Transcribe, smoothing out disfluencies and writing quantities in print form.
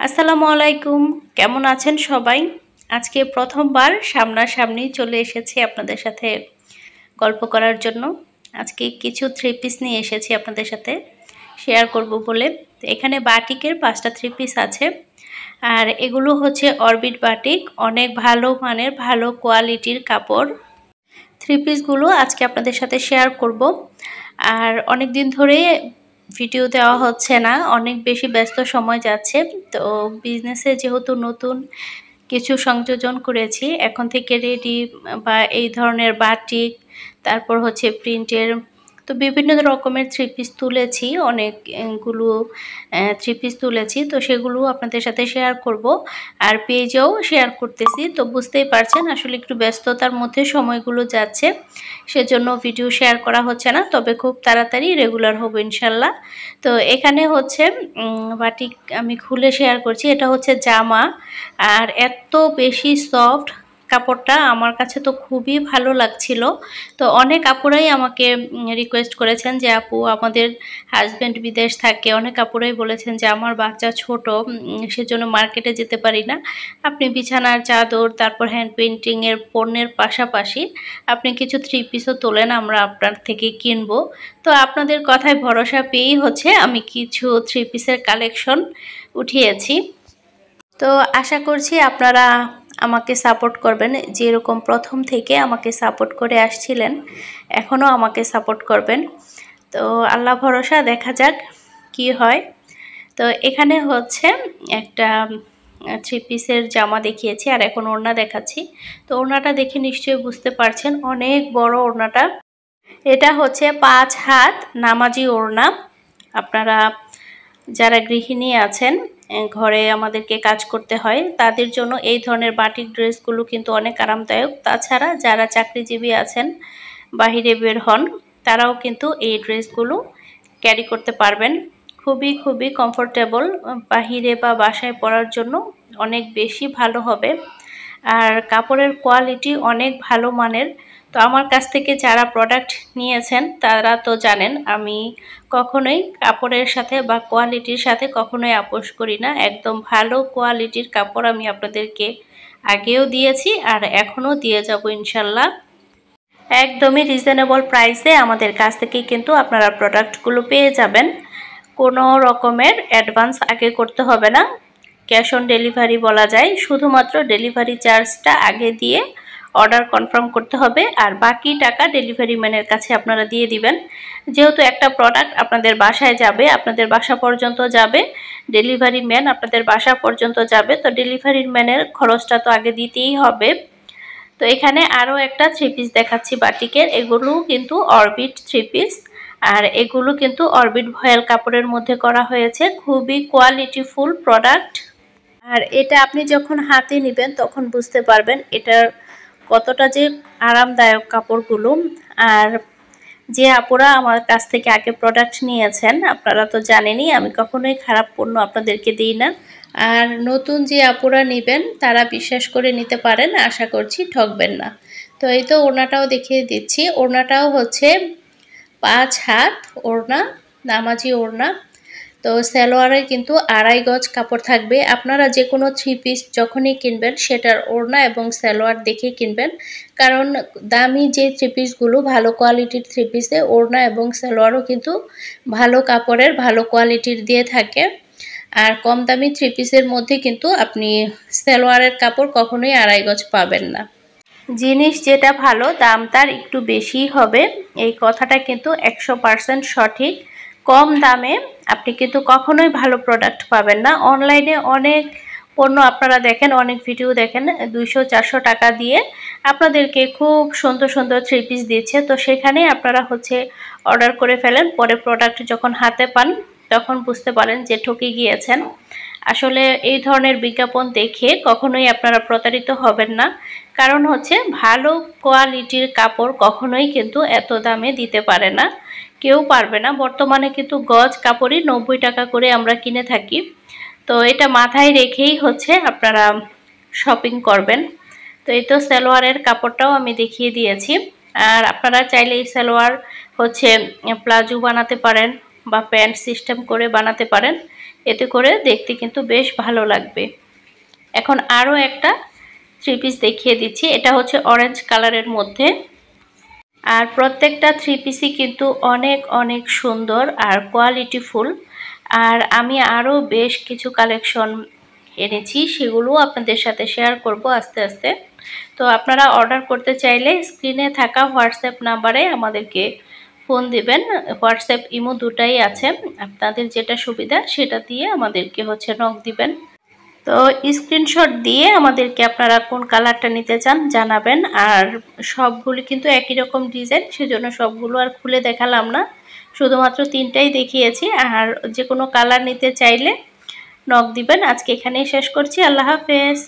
আসসালামু আলাইকুম। কেমন আছেন সবাই? আজকে প্রথমবার সামনাসামনি চলে এসেছি আপনাদের সাথে গল্প করার জন্য। আজকে কিছু থ্রি পিস নিয়ে এসেছি আপনাদের সাথে শেয়ার করব বলে। তো এখানে বাটিকের 5টা থ্রি পিস আছে, আর এগুলো হচ্ছে অরবিট বাটিক, অনেক ভালো মানের ভালো কোয়ালিটির কাপড়। থ্রি পিসগুলো আজকে আপনাদের সাথে শেয়ার করব। আর অনেক দিন ধরে ভিডিও দেওয়া হচ্ছে না, অনেক বেশি ব্যস্ত সময় যাচ্ছে। তো বিজনেসে যেহেতু নতুন কিছু সংযোজন করেছি, এখন থেকে রেডি বা এই ধরনের বাটিক, তারপর হচ্ছে প্রিন্টের, তো বিভিন্ন রকমের থ্রি পিস তুলেছি, অনেকগুলো থ্রি পিস তুলেছি। তো সেগুলো আপনাদের সাথে শেয়ার করব, আর পেজেও শেয়ার করতেছি। তো বুঝতেই পারছেন আসলে একটু ব্যস্ততার মধ্যে সময়গুলো যাচ্ছে, সেজন্য ভিডিও শেয়ার করা হচ্ছে না, তবে খুব তাড়াতাড়ি রেগুলার হবো ইনশাল্লাহ। তো এখানে হচ্ছে বাটিক আমি খুলে শেয়ার করছি। এটা হচ্ছে জামা, আর এত বেশি সফট কাপড়টা, আমার কাছে তো খুবই ভালো লাগছিল। তো অনেক আপুরাই আমাকে রিকোয়েস্ট করেছেন যে আপু, আমাদের হাজব্যান্ড বিদেশ থাকে, অনেক আপুরাই বলেছেন যে আমার বাচ্চা ছোট, সেজন্য মার্কেটে যেতে পারি না, আপনি বিছানার চাদর তারপর হ্যান্ড পেইন্টিংয়ের পণ্যের পাশাপাশি আপনি কিছু থ্রি পিসও তোলেন, আমরা আপনার থেকে কিনবো। তো আপনাদের কথায় ভরসা পেয়েই হচ্ছে আমি কিছু থ্রি পিসের কালেকশন উঠিয়েছি। তো আশা করছি আপনারা আমাকে সাপোর্ট করবেন, যেরকম প্রথম থেকে আমাকে সাপোর্ট করে আসছিলেন, এখনও আমাকে সাপোর্ট করবেন। তো আল্লাহ ভরসা, দেখা যাক কি হয়। তো এখানে হচ্ছে একটা থ্রি পিসের জামা দেখিয়েছি, আর এখন ওড়না দেখাচ্ছি। তো ওড়নাটা দেখে নিশ্চয়ই বুঝতে পারছেন, অনেক বড় ওড়নাটা। এটা হচ্ছে 5 হাত নামাজি ওড়না। আপনারা যারা গৃহিণী আছেন, ঘরে আমাদেরকে কাজ করতে হয়, তাদের জন্য এই ধরনের বাটিক ড্রেসগুলো কিন্তু অনেক আরামদায়ক। তাছাড়া যারা চাকরিজীবী আছেন, বাহিরে বের হন, তারাও কিন্তু এই ড্রেসগুলো ক্যারি করতে পারবেন। খুবই খুবই কমফোর্টেবল, বাহিরে বা বাসায় পরার জন্য অনেক বেশি ভালো হবে। আর কাপড়ের কোয়ালিটি অনেক ভালো মানের। তো আমার কাছ থেকে যারা প্রোডাক্ট নিয়েছেন তারা তো জানেন, আমি কখনোই কাপড়ের সাথে বা কোয়ালিটির সাথে কখনোই আপোস করি না। একদম ভালো কোয়ালিটির কাপড় আমি আপনাদেরকে আগেও দিয়েছি, আর এখনও দিয়ে যাব ইনশাল্লাহ। একদমই রিজনেবল প্রাইসে আমাদের কাছ থেকে কিন্তু আপনারা প্রোডাক্টগুলো পেয়ে যাবেন। কোনো রকমের অ্যাডভান্স আগে করতে হবে না, ক্যাশ অন ডেলিভারি বলা যায়। শুধুমাত্র ডেলিভারি চার্জটা আগে দিয়ে অর্ডার কনফার্ম করতে হবে, আর বাকি টাকা ডেলিভারি ম্যানের কাছে আপনারা দিয়ে দিবেন। যেহেতু একটা প্রোডাক্ট আপনাদের বাসায় যাবে, আপনাদের বাসা পর্যন্ত যাবে, ডেলিভারি ম্যান আপনাদের বাসা পর্যন্ত যাবে, তো ডেলিভারি ম্যানের খরচটা তো আগে দিতেই হবে। তো এখানে আরও একটা থ্রি পিস দেখাচ্ছি বাটিকের, এগুলো কিন্তু অরবিট থ্রি পিস, আর এগুলো কিন্তু অরবিট ভয়েল কাপড়ের মধ্যে করা হয়েছে, খুবই কোয়ালিটিফুল প্রোডাক্ট। আর এটা আপনি যখন হাতে নেবেন তখন বুঝতে পারবেন এটার কতটা যে আরামদায়ক কাপড়গুলো। আর যে আপুরা আমার কাছ থেকে আগে প্রোডাক্ট নিয়েছেন, আপনারা তো জানেনই আমি কখনোই খারাপ পণ্য আপনাদেরকে দিই না। আর নতুন যে আপুরা নেবেন তারা বিশ্বাস করে নিতে পারেন, আশা করছি ঠকবেন না। তো এই তো ওড়নাটাও দেখিয়ে দিচ্ছি। ওড়নাটাও হচ্ছে 5 হাত ওড়না, নামাজি ওড়না। তো সালোয়ারে কিন্তু 2.5 গজ কাপড় থাকবে। আপনারা যে কোনো থ্রি পিস যখনই কিনবেন সেটার ওড়না এবং সালোয়ার দেখে কিনবেন, কারণ দামি যে থ্রি পিসগুলো, ভালো কোয়ালিটির থ্রি পিসে ওড়না এবং সালোয়ারও কিন্তু ভালো কাপড়ের ভালো কোয়ালিটির দিয়ে থাকে। আর কম দামি থ্রি পিসের মধ্যে কিন্তু আপনি সালোয়ারের কাপড় কখনোই 2.5 গজ পাবেন না। জিনিস যেটা ভালো, দাম তার একটু বেশিই হবে, এই কথাটা কিন্তু 100% সঠিক। কম দামে আপনি কিন্তু কখনোই ভালো প্রোডাক্ট পাবেন না। অনলাইনে অনেক পণ্য আপনারা দেখেন, অনেক ভিডিও দেখেন, 200-400 টাকা দিয়ে আপনাদেরকে খুব সুন্দর সুন্দর থ্রি পিস দিচ্ছে। তো সেখানে আপনারা হচ্ছে অর্ডার করে ফেলেন, পরে প্রোডাক্ট যখন হাতে পান তখন বুঝতে পারেন যে ঠকে গিয়েছেন। আসলে এই ধরনের বিজ্ঞাপন দেখে কখনোই আপনারা প্রতারিত হবেন না, কারণ হচ্ছে ভালো কোয়ালিটির কাপড় কখনোই কিন্তু এত দামে দিতে পারে না, কেউ পারবে না। বর্তমানে কিন্তু গজ কাপড়ই 90 টাকা করে আমরা কিনে থাকি। তো এটা মাথায় রেখেই হচ্ছে আপনারা শপিং করবেন। তো এই তো সালোয়ারের কাপড়টাও আমি দেখিয়ে দিয়েছি। আর আপনারা চাইলে এই সালোয়ার হচ্ছে প্লাজো বানাতে পারেন বা প্যান্ট সিস্টেম করে বানাতে পারেন, এতে করে দেখতে কিন্তু বেশ ভালো লাগবে। এখন আরও একটা থ্রি পিস দেখিয়ে দিচ্ছি। এটা হচ্ছে অরেঞ্জ কালারের মধ্যে। আর প্রত্যেকটা থ্রি পিসই কিন্তু অনেক অনেক সুন্দর আর কোয়ালিটিফুল। আর আমি আরও বেশ কিছু কালেকশন এনেছি, সেগুলোও আপনাদের সাথে শেয়ার করব আস্তে আস্তে। তো আপনারা অর্ডার করতে চাইলে স্ক্রিনে থাকা হোয়াটসঅ্যাপ নাম্বারে আমাদেরকে ফোন দিবেন। হোয়াটসঅ্যাপ ইমো দুটাই আছে, আপনাদের যেটা সুবিধা সেটা দিয়ে আমাদেরকে নক দিবেন। তো স্ক্রিনশট দিয়ে আমাদেরকে আপনারা কোন কালারটা নিতে চান জানাবেন। আর সবগুলো কিন্তু একই রকম ডিজাইন, সেজন্য সবগুলো আর খুলে দেখালাম না, শুধুমাত্র তিনটাই দেখিয়েছি। আর যে কোনো কালার নিতে চাইলে নক দিবেন। আজকে এখানেই শেষ করছি। আল্লাহ হাফেজ।